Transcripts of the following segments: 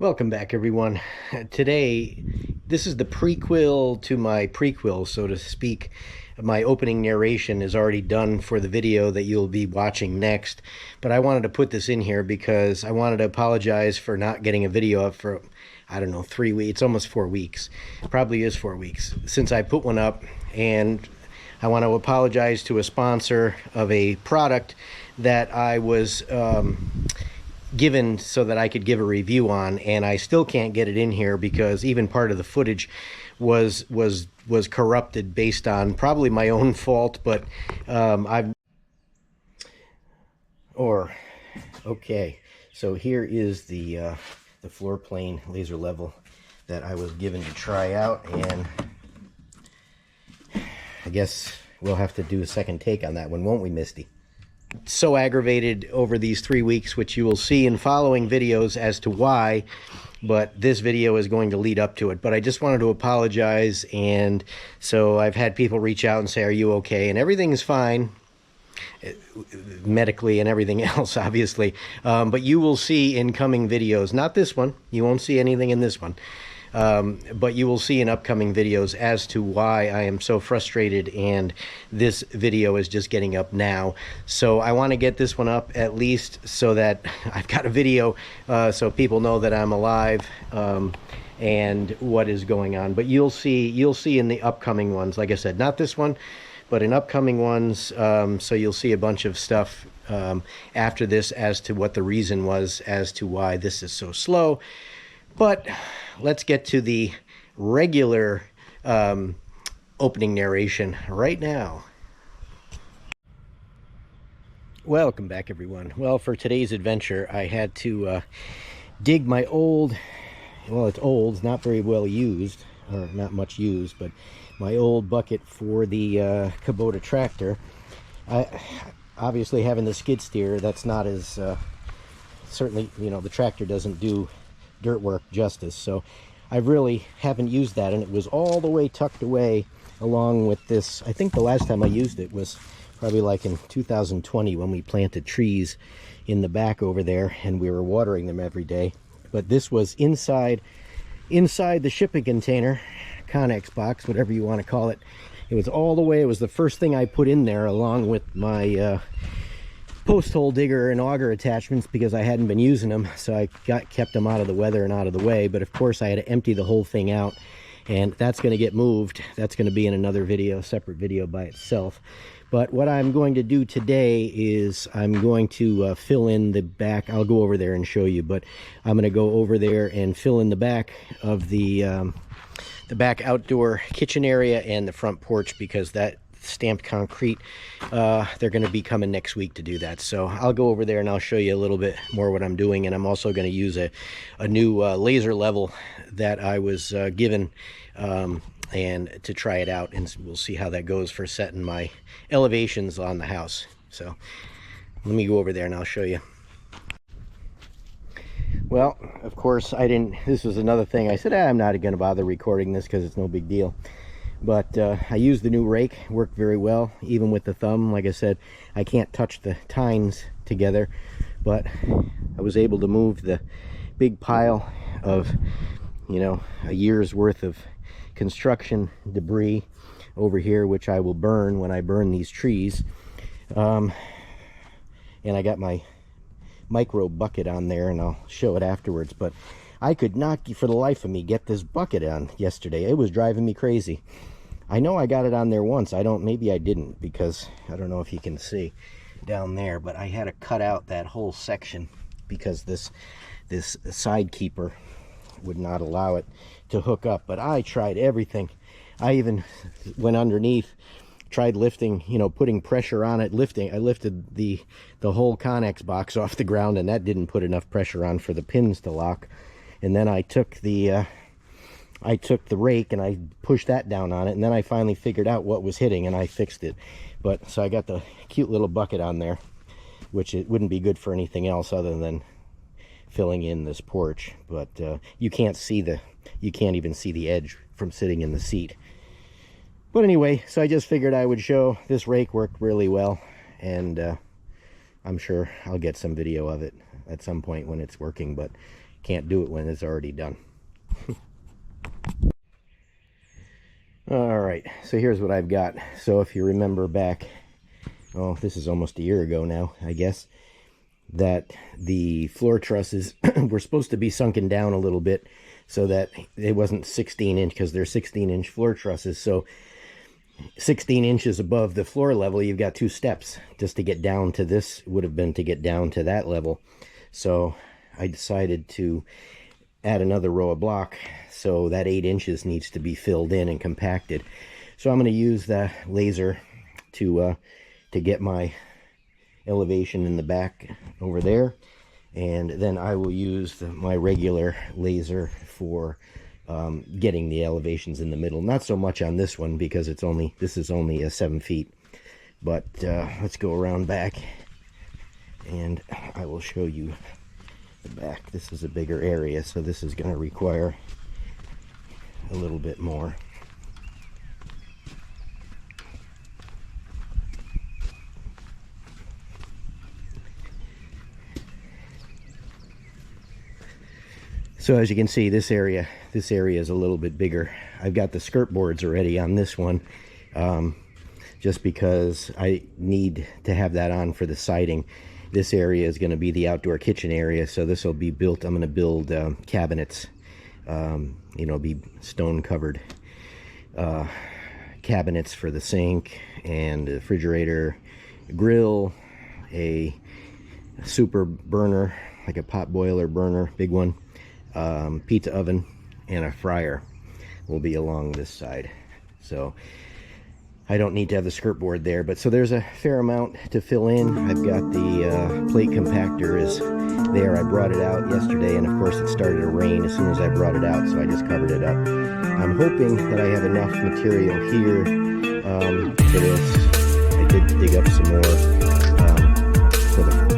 Welcome back, everyone. Today, this is the prequel to my prequel, so to speak. My opening narration is already done for the video that you'll be watching next, but I wanted to put this in here because I wanted to apologize for not getting a video up for, I don't know, 3 weeks. It's almost 4 weeks. It probably is 4 weeks since I put one up, and I want to apologize to a sponsor of a product that I was given so that I could give a review on, and I still can't get it in here because even part of the footage was corrupted based on probably my own fault, but okay, so here is the floor plane laser level that I was given to try out, and I guess we'll have to do a second take on that one, won't we, Misty? So aggravated over these 3 weeks, which you will see in following videos as to why, but this video is going to lead up to it. But I just wanted to apologize, and so I've had people reach out and say, are you okay? And everything's fine medically and everything else, obviously, but you will see in coming videos, not this one, you won't see anything in this one, but you will see in upcoming videos as to why I am so frustrated, and this video is just getting up now. So I want to get this one up at least so that I've got a video so people know that I'm alive and what is going on. But you'll see in the upcoming ones, like I said, not this one, but in upcoming ones, so you'll see a bunch of stuff after this as to what the reason was as to why this is so slow. But let's get to the regular opening narration right now. Welcome back, everyone. Well, for today's adventure, I had to dig my old, well, it's old, it's not very well used, or not much used, but my old bucket for the Kubota tractor. Obviously, having the skid steer, that's not as, certainly, you know, the tractor doesn't do dirt work justice, so I really haven't used that, and it was all the way tucked away along with this. I think the last time I used it was probably like in 2020 when we planted trees in the back over there and we were watering them every day. But this was inside the shipping container, Connex box, whatever you want to call it. It was all the way, it was the first thing I put in there along with my post hole digger and auger attachments, because I hadn't been using them, so I kept them out of the weather and out of the way. But of course I had to empty the whole thing out, and that's going to get moved. That's going to be in another video, separate video by itself. But what I'm going to do today is I'm going to fill in the back. I'll go over there and show you, but I'm going to go over there and fill in the back of the back outdoor kitchen area and the front porch, because that stamped concrete, they're going to be coming next week to do that. So I'll go over there and I'll show you a little bit more what I'm doing. And I'm also going to use a new laser level that I was given and to try it out, and we'll see how that goes for setting my elevations on the house. So let me go over there and I'll show you. Well, of course I didn't, this was another thing I said, I'm not going to bother recording this because it's no big deal. But I used the new rake, worked very well, even with the thumb. Like I said, I can't touch the tines together, but I was able to move the big pile of, you know, a year's worth of construction debris over here, which I will burn when I burn these trees. And I got my micro bucket on there, and I'll show it afterwards. But I could not, for the life of me, get this bucket on yesterday. It was driving me crazy. I know I got it on there once. Maybe I didn't, because I don't know if you can see down there, but I had to cut out that whole section because this side keeper would not allow it to hook up. But I tried everything. I even went underneath, tried lifting, you know, putting pressure on it, I lifted the whole Connex box off the ground, and that didn't put enough pressure on for the pins to lock. And then I took the rake and I pushed that down on it, and then I finally figured out what was hitting and I fixed it. But so I got the cute little bucket on there, which it wouldn't be good for anything else other than filling in this porch. But you can't even see the edge from sitting in the seat. But anyway, so I just figured I would show this rake worked really well, and I'm sure I'll get some video of it at some point when it's working. But can't do it when it's already done. All right, so here's what I've got. So if you remember back, oh, this is almost a year ago now, I guess, that the floor trusses were supposed to be sunken down a little bit so that it wasn't 16 inch, because they're 16-inch floor trusses. So 16 inches above the floor level, you've got 2 steps just to get down to this, would have been to get down to that level. So I decided to add another row of block, so that 8 inches needs to be filled in and compacted. So I'm going to use the laser to get my elevation in the back over there, and then I will use my regular laser for getting the elevations in the middle. Not so much on this one, because this is only 7 feet, but let's go around back and I will show you the back. This is a bigger area, so this is going to require a little bit more. So as you can see, this area is a little bit bigger. I've got the skirt boards already on this one, just because I need to have that on for the siding. This area is going to be the outdoor kitchen area, so this will be built. I'm going to build cabinets, you know, be stone covered cabinets for the sink and the refrigerator, grill, a super burner, like a pot boiler burner, big one, pizza oven, and a fryer will be along this side. So I don't need to have the skirt board there, but so there's a fair amount to fill in. I've got the plate compactor is there. I brought it out yesterday, and of course it started to rain as soon as I brought it out, so I just covered it up. I'm hoping that I have enough material here for this. I did dig up some more for the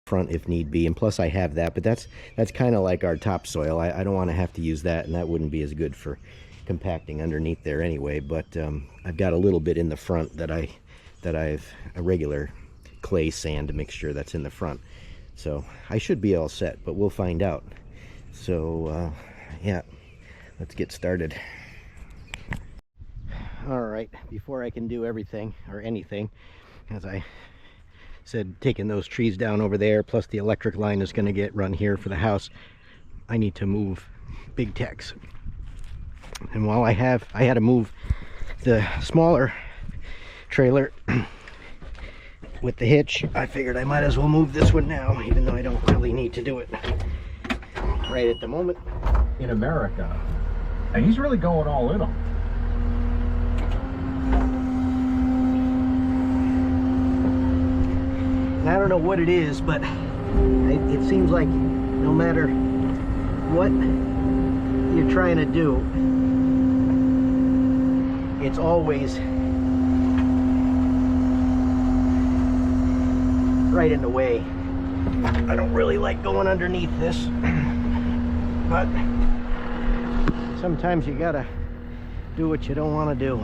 front if need be, and plus I have that, but that's kind of like our topsoil. I don't want to have to use that, and that wouldn't be as good for compacting underneath there anyway. But I've got a little bit in the front that I've a regular clay sand mixture that's in the front, so I should be all set, but we'll find out. So yeah, let's get started. All right, before I can do everything or anything, as I said, taking those trees down over there, plus the electric line is going to get run here for the house, I need to move big techs. And while I had to move the smaller trailer with the hitch, I figured I might as well move this one now, even though I don't really need to do it right at the moment. in America, and he's really going all in on it. I don't know what it is, but it seems like no matter what you're trying to do, it's always right in the way. I don't really like going underneath this, but sometimes you gotta do what you don't want to do.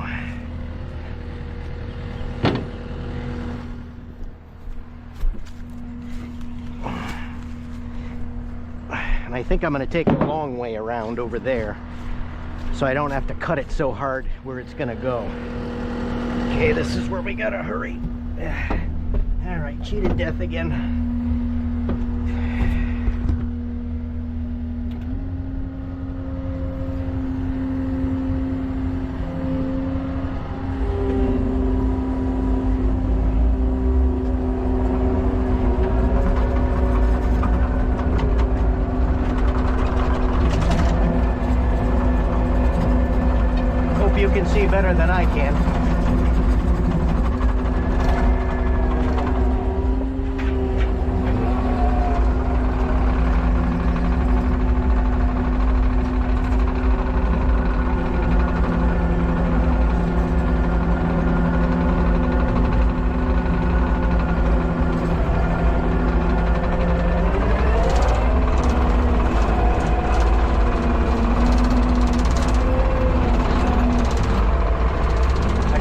And I think I'm going to take the long way around over there so I don't have to cut it so hard where it's going to go. Okay, this is where we got to hurry. All right, cheated death again. You can see better than I can.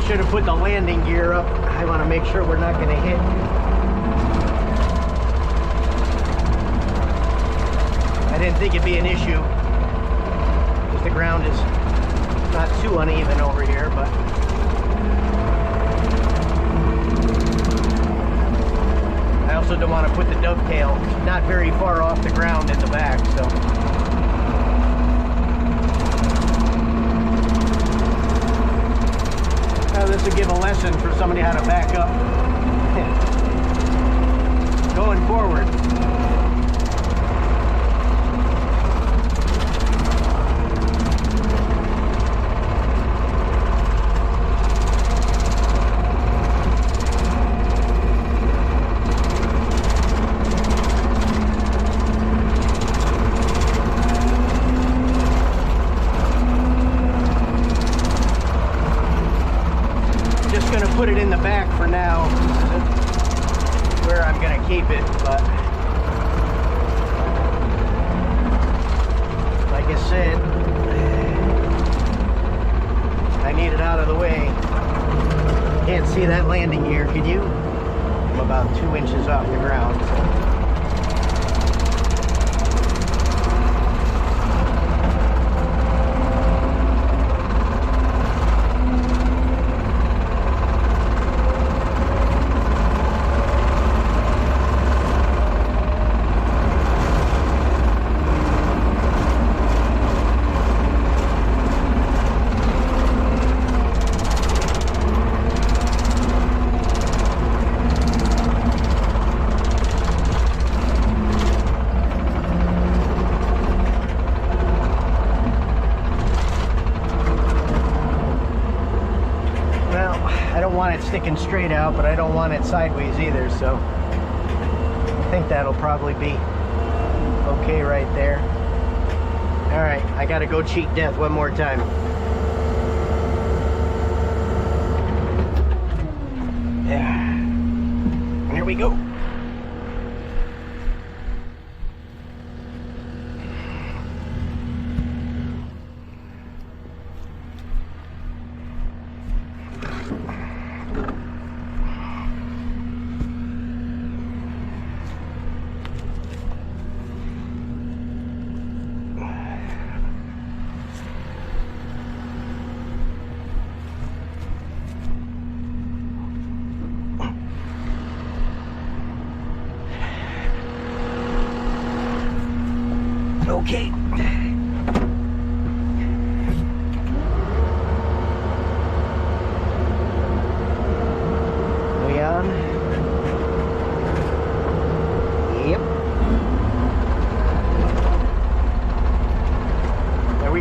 Should have put the landing gear up. I want to make sure we're not going to hit. I didn't think it'd be an issue because the ground is not too uneven over here, but I also don't want to put the dovetail not very far off the ground in the back, so. This would give a lesson for somebody how to back up going forward. Put it in the back for now. This is where I'm going to keep it, but like I said, I need it out of the way. Can't see that landing gear, could you? I'm about 2 inches off the ground. Want it sticking straight out, but I don't want it sideways either, so I think that'll probably be okay right there. All right, I gotta go cheat death one more time. Yeah, here we go.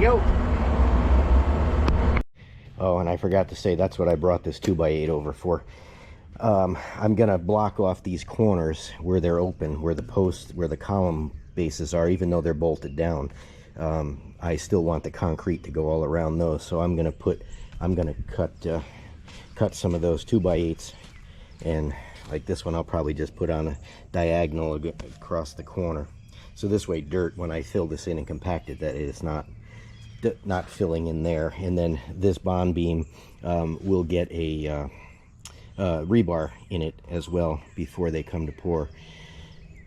we go. Oh, and I forgot to say, that's what I brought this 2x8 over for. I'm gonna block off these corners where they're open, where the posts, where the column bases are, even though they're bolted down. I still want the concrete to go all around those, so I'm gonna cut some of those 2x8s, and like this one I'll probably just put on a diagonal across the corner, so this way dirt, when I fill this in and compact it, that it's not filling in there. And then this bond beam will get a rebar in it as well before they come to pour.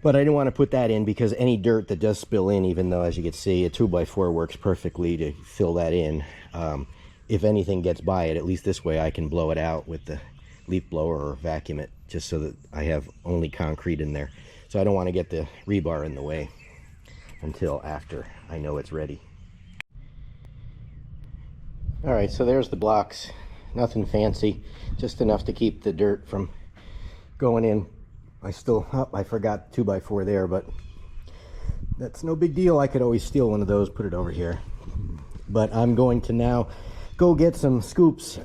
But I didn't want to put that in because any dirt that does spill in, even though, as you can see, a 2x4 works perfectly to fill that in, if anything gets by it, at least this way I can blow it out with the leaf blower or vacuum it, just so that I have only concrete in there. So I don't want to get the rebar in the way until after I know it's ready. Alright, so there's the blocks. Nothing fancy, just enough to keep the dirt from going in. I forgot 2x4 there, but that's no big deal. I could always steal one of those, put it over here. But I'm going to now go get some scoops,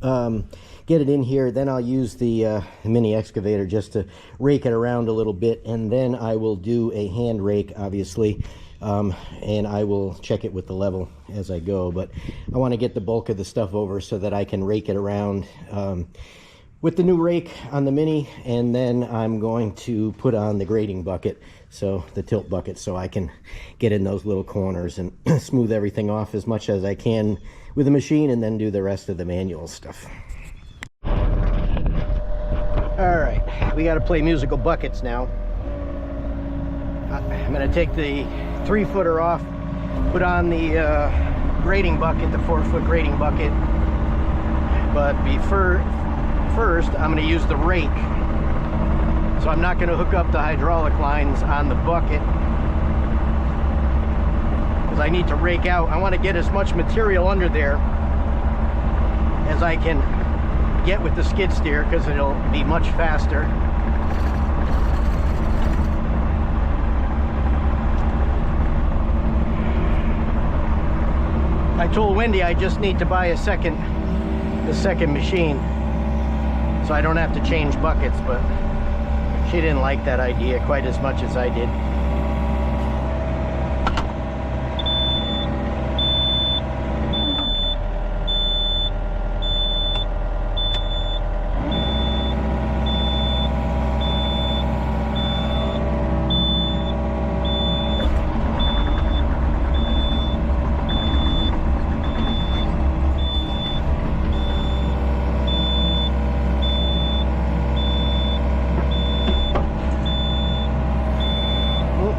get it in here, then I'll use the mini excavator just to rake it around a little bit, and then I will do a hand rake, obviously, and I will check it with the level as I go. But I want to get the bulk of the stuff over so that I can rake it around with the new rake on the mini, and then I'm going to put on the grading bucket, so the tilt bucket, so I can get in those little corners and smooth everything off as much as I can with the machine, and then do the rest of the manual stuff. All right, we got to play musical buckets now. I'm going to take the 3-footer off, put on the grading bucket, the 4-foot grading bucket, but first I'm going to use the rake. So I'm not going to hook up the hydraulic lines on the bucket, because I need to rake out. I want to get as much material under there as I can get with the skid steer, because it'll be much faster. I told Wendy I just need to buy the second machine, so I don't have to change buckets, but she didn't like that idea quite as much as I did.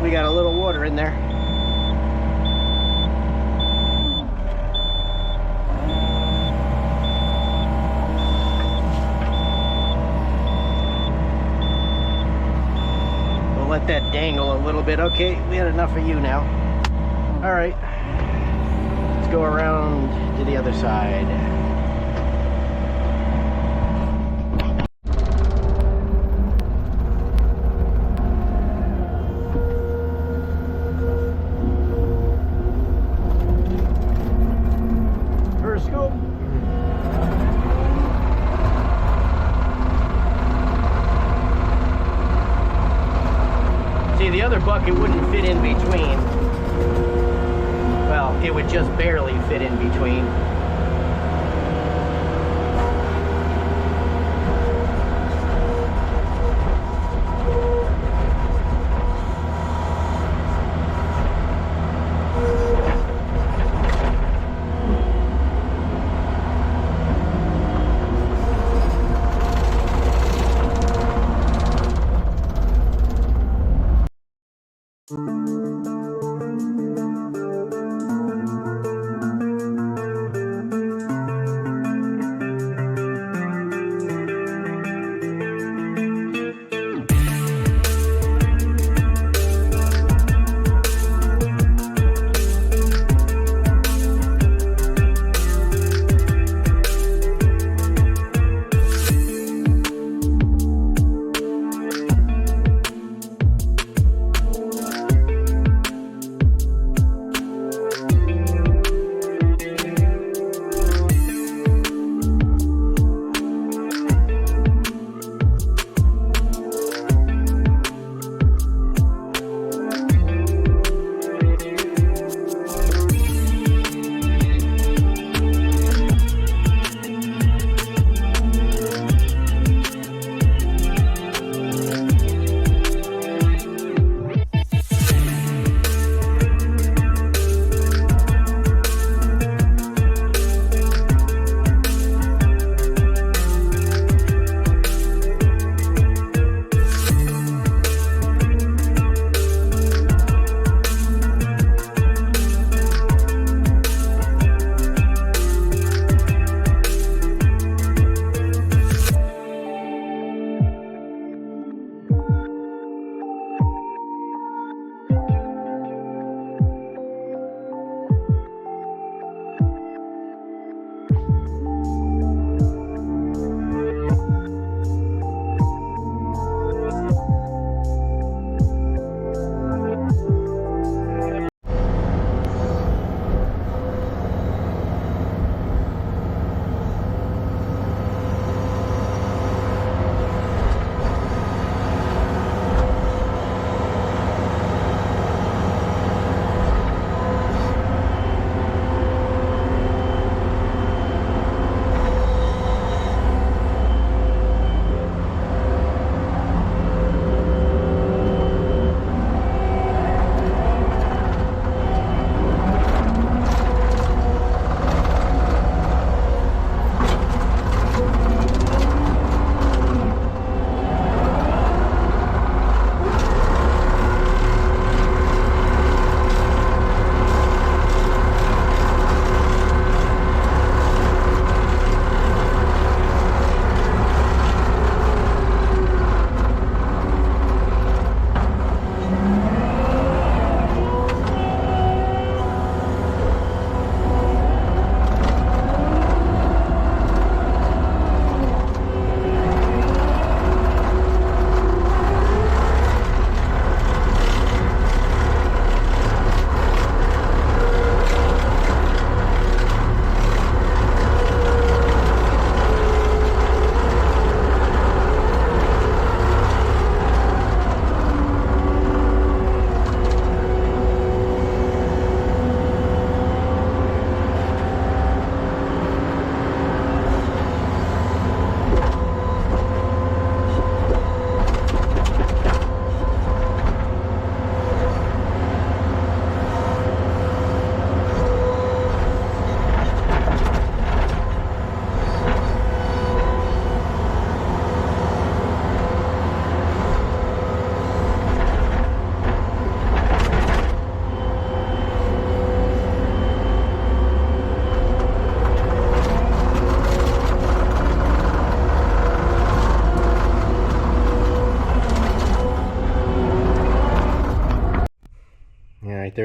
We got a little water in there. We'll let that dangle a little bit. Okay, we had enough of you now. All right, let's go around to the other side. The other bucket wouldn't fit in between. Well, it would just barely fit in between.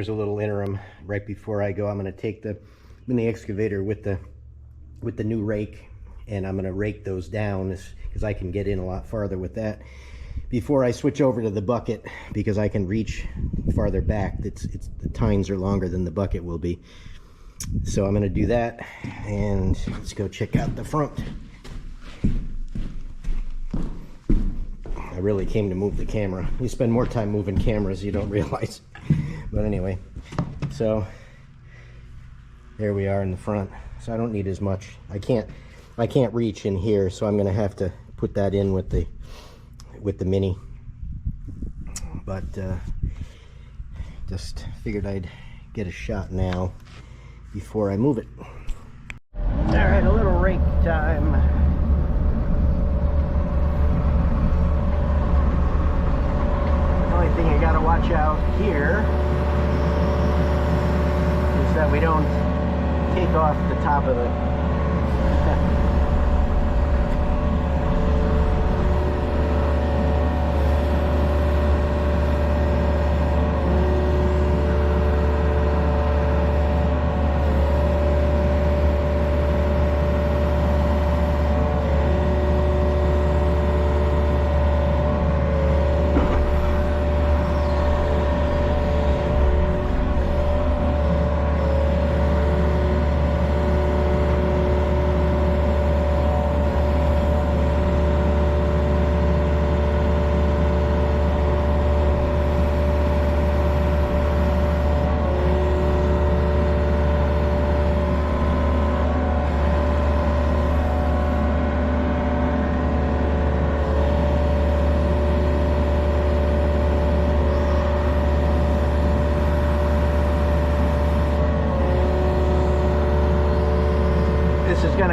there's a little interim right before I go. I'm going to take the mini excavator with the new rake, and I'm going to rake those down because I can get in a lot farther with that before I switch over to the bucket, because I can reach farther back. The tines are longer than the bucket will be. So I'm going to do that, and let's go check out the front. I really came to move the camera. You spend more time moving cameras you don't realize. But anyway, so there we are in the front. So I don't need as much. I can't reach in here, so I'm going to have to put that in with the mini. But just figured I'd get a shot now before I move it. All right, a little rake time. The only thing you gotta watch out here is that we don't take off the top of the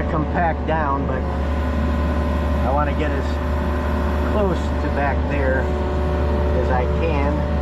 compact down, but I want to get as close to back there as I can.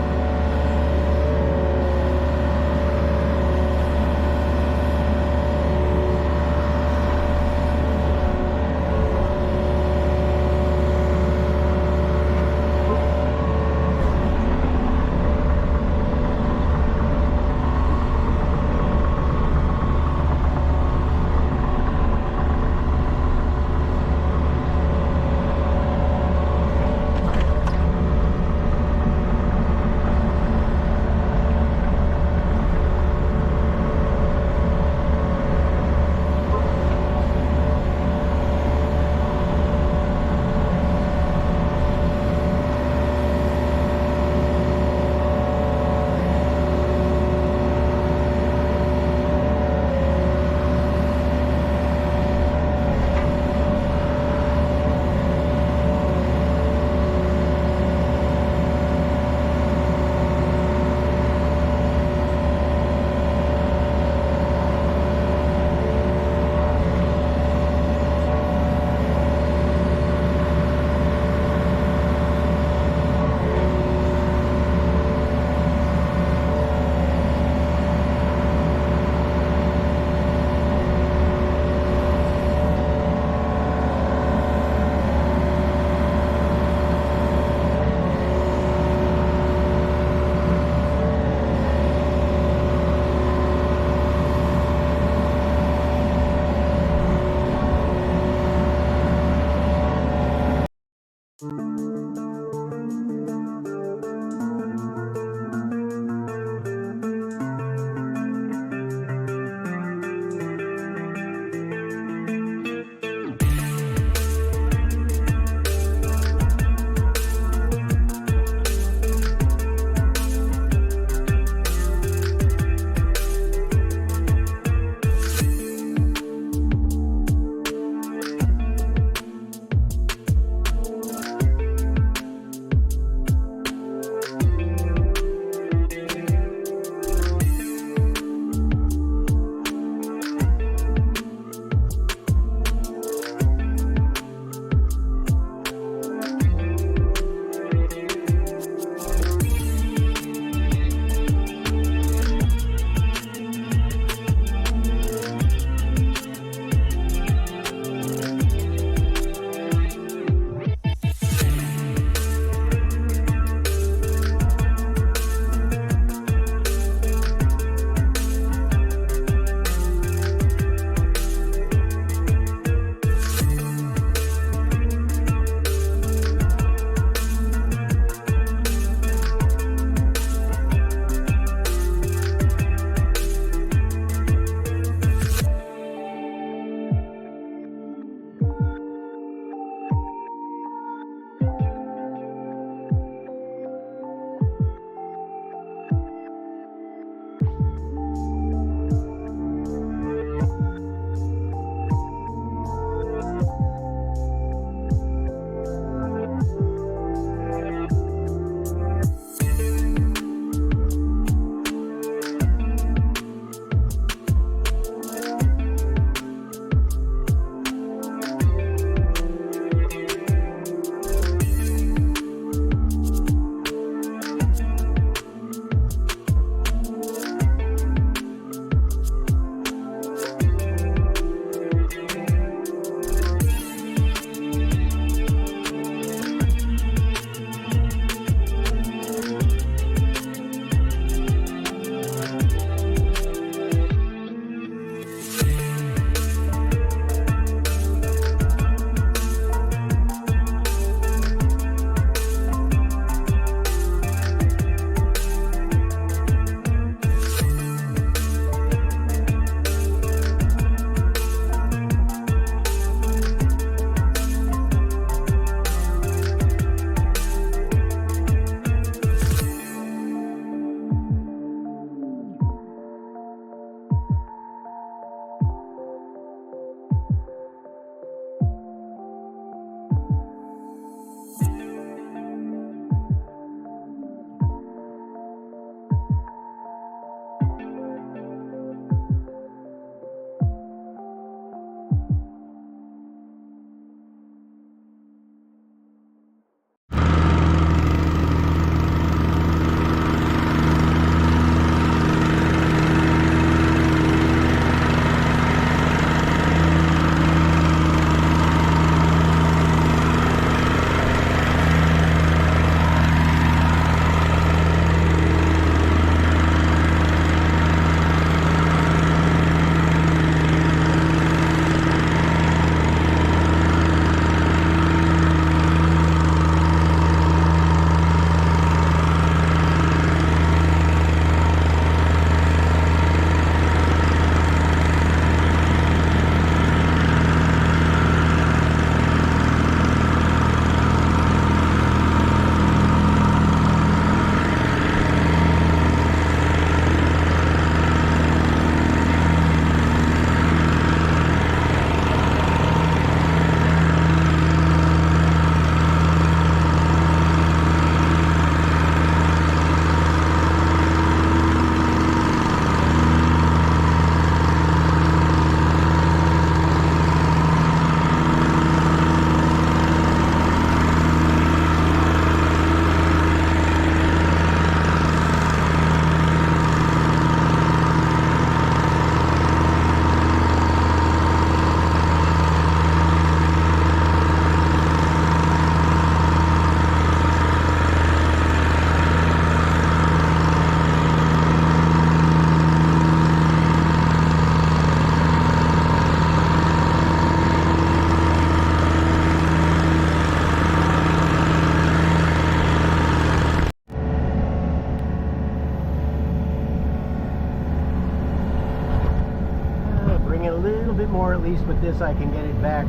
little bit more. At least with this I can get it back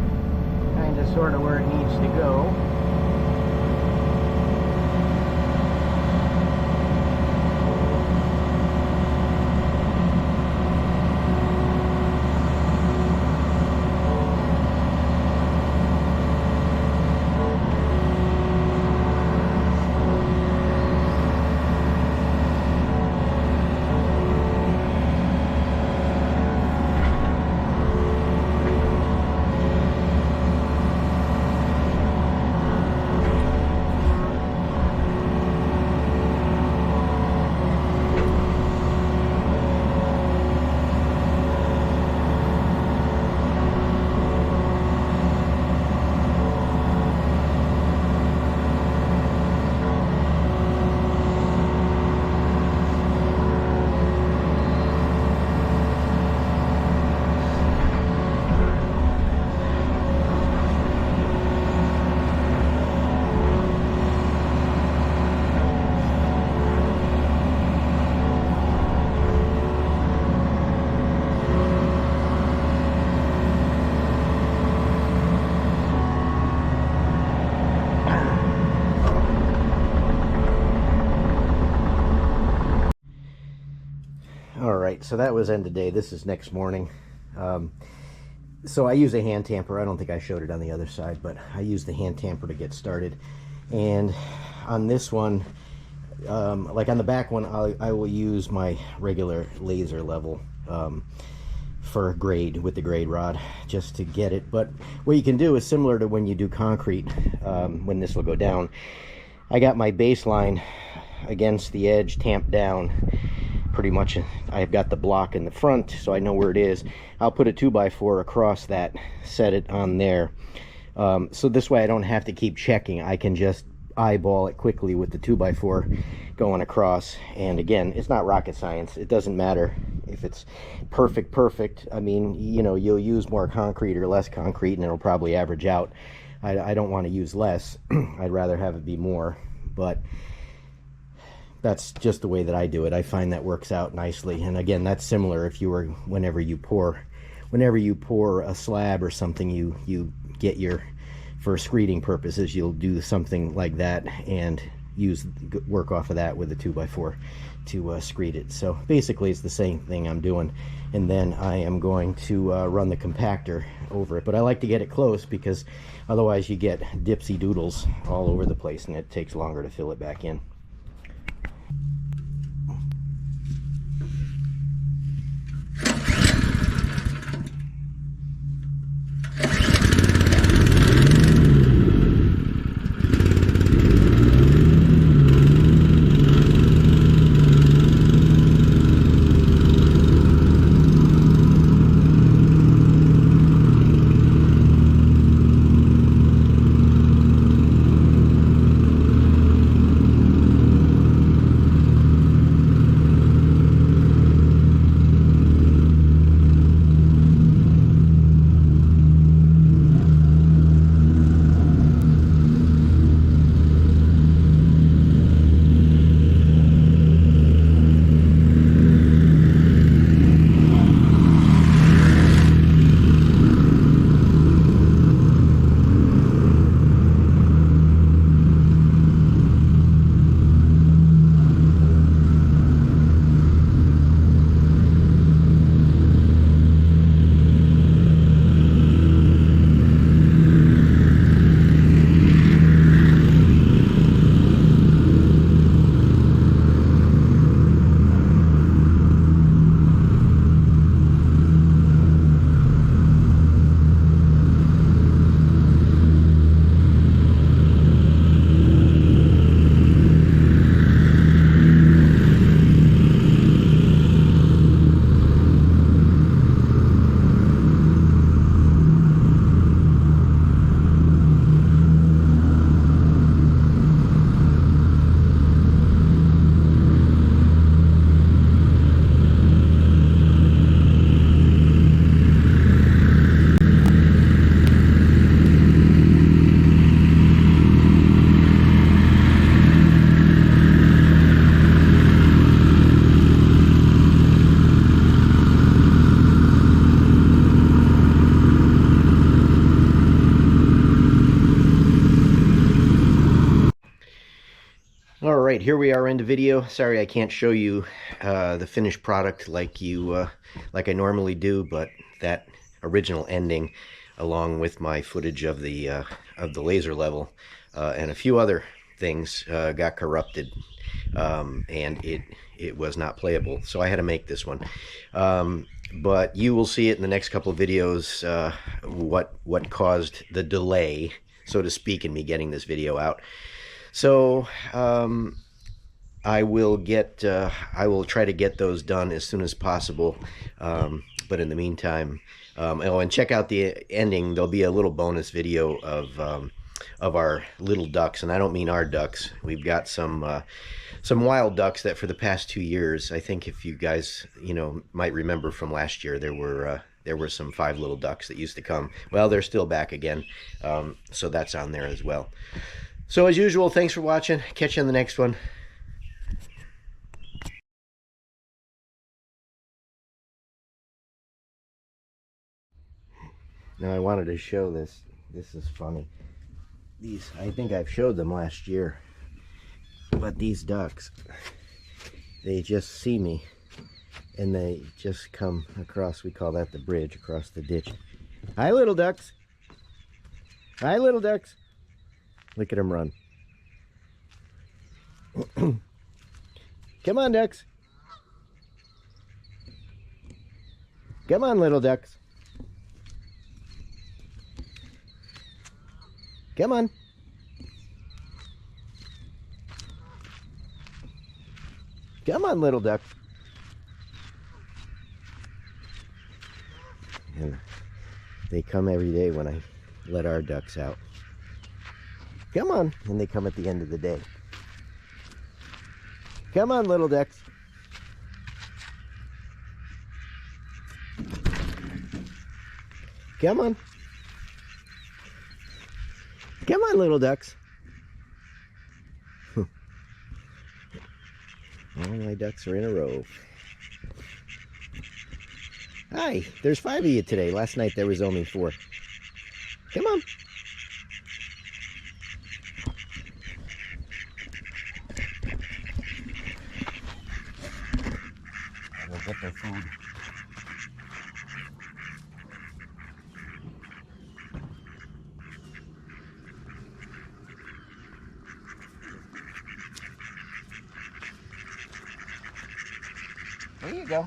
kind of sort of where it needs to go. Alright, so that was end of day. This is next morning. So I use a hand tamper. I don't think I showed it on the other side, but I use the hand tamper to get started. And on this one, like on the back one, I will use my regular laser level for grade with the grade rod just to get it. But what you can do is similar to when you do concrete, when this will go down. I got my baseline against the edge tamped down. Pretty much I've got the block in the front, so I know where it is. I'll put a 2x4 across that, set it on there, so this way I don't have to keep checking. I can just eyeball it quickly with the 2x4 going across. And again, it's not rocket science. It doesn't matter if it's perfect. I mean, you know, you'll use more concrete or less concrete and it'll probably average out. I don't want to use less. I'd rather have it be more, but that's just the way that I do it. I find that works out nicely. And again, that's similar if you were, whenever you pour a slab or something, you get your, for screeding purposes, you'll do something like that and work off of that with a 2x4 to screed it. So basically it's the same thing I'm doing. And then I am going to run the compactor over it. But I like to get it close because otherwise you get dipsy doodles all over the place and it takes longer to fill it back in. right, here we are in the video. Sorry I can't show you the finished product like I normally do, but that original ending, along with my footage of the laser level and a few other things, got corrupted, and it was not playable. So I had to make this one. But you will see it in the next couple of videos, what caused the delay, so to speak, in me getting this video out. So I will try to get those done as soon as possible. But in the meantime, oh, and check out the ending. There'll be a little bonus video of our little ducks, and I don't mean our ducks. We've got some wild ducks that for the past 2 years, I think if you guys might remember from last year, there were some 5 little ducks that used to come. Well, they're still back again, so that's on there as well. So as usual, thanks for watching. Catch you on the next one. Now I wanted to show this. This is funny. These, I think I've showed them last year. But these ducks, they just see me and they just come across, we call that the bridge, across the ditch. Hi, little ducks. Hi, little ducks. Look at them run. Come on, ducks. Come on, little ducks. Come on. Come on, little duck. And they come every day when I let our ducks out. Come on. And they come at the end of the day. Come on, little ducks. Come on. Come on, little ducks. All my ducks are in a row. Hi, there's 5 of you today. Last night there was only 4. Come on. We'll get their food. There you go.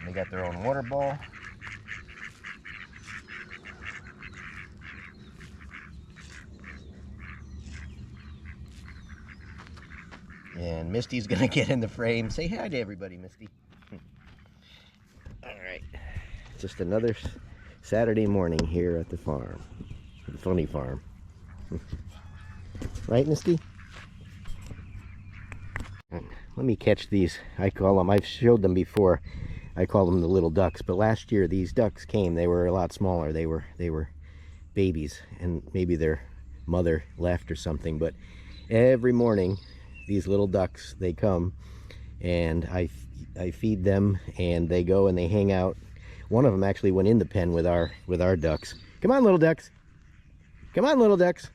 They got their own water ball. And Misty's gonna get in the frame. Say hi to everybody, Misty. All right, just another Saturday morning here at the farm, the funny farm. Right, Misty? Let me catch these. I call them, I've showed them before, I call them the little ducks. But last year these ducks came, they were a lot smaller. They were babies, and maybe their mother left or something. But every morning these little ducks, they come and I feed them, and they go and they hang out. One of them actually went in the pen with our ducks. Come on, little ducks. Come on, little ducks.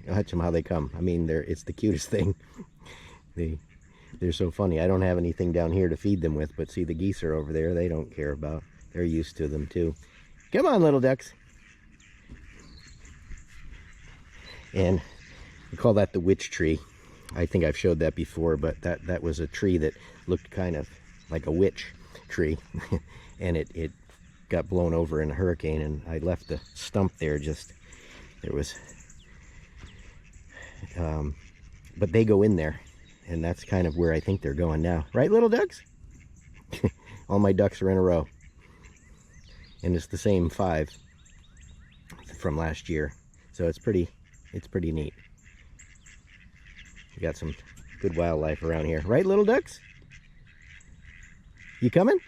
Watch them how they come. I mean, it's the cutest thing. They're so funny. I don't have anything down here to feed them with, but see, the geese are over there. They don't care about. They're used to them too. Come on, little ducks. And we call that the witch tree. I think I've showed that before, but that was a tree that looked kind of like a witch tree. And it got blown over in a hurricane, and I left the stump there. There was but they go in there, and that's kind of where I think they're going now. Right, little ducks? All my ducks are in a row. And it's the same 5 from last year. So it's pretty neat. We got some good wildlife around here. Right, little ducks? You coming?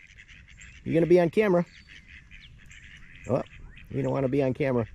You gonna be on camera? Oh, you don't want to be on camera.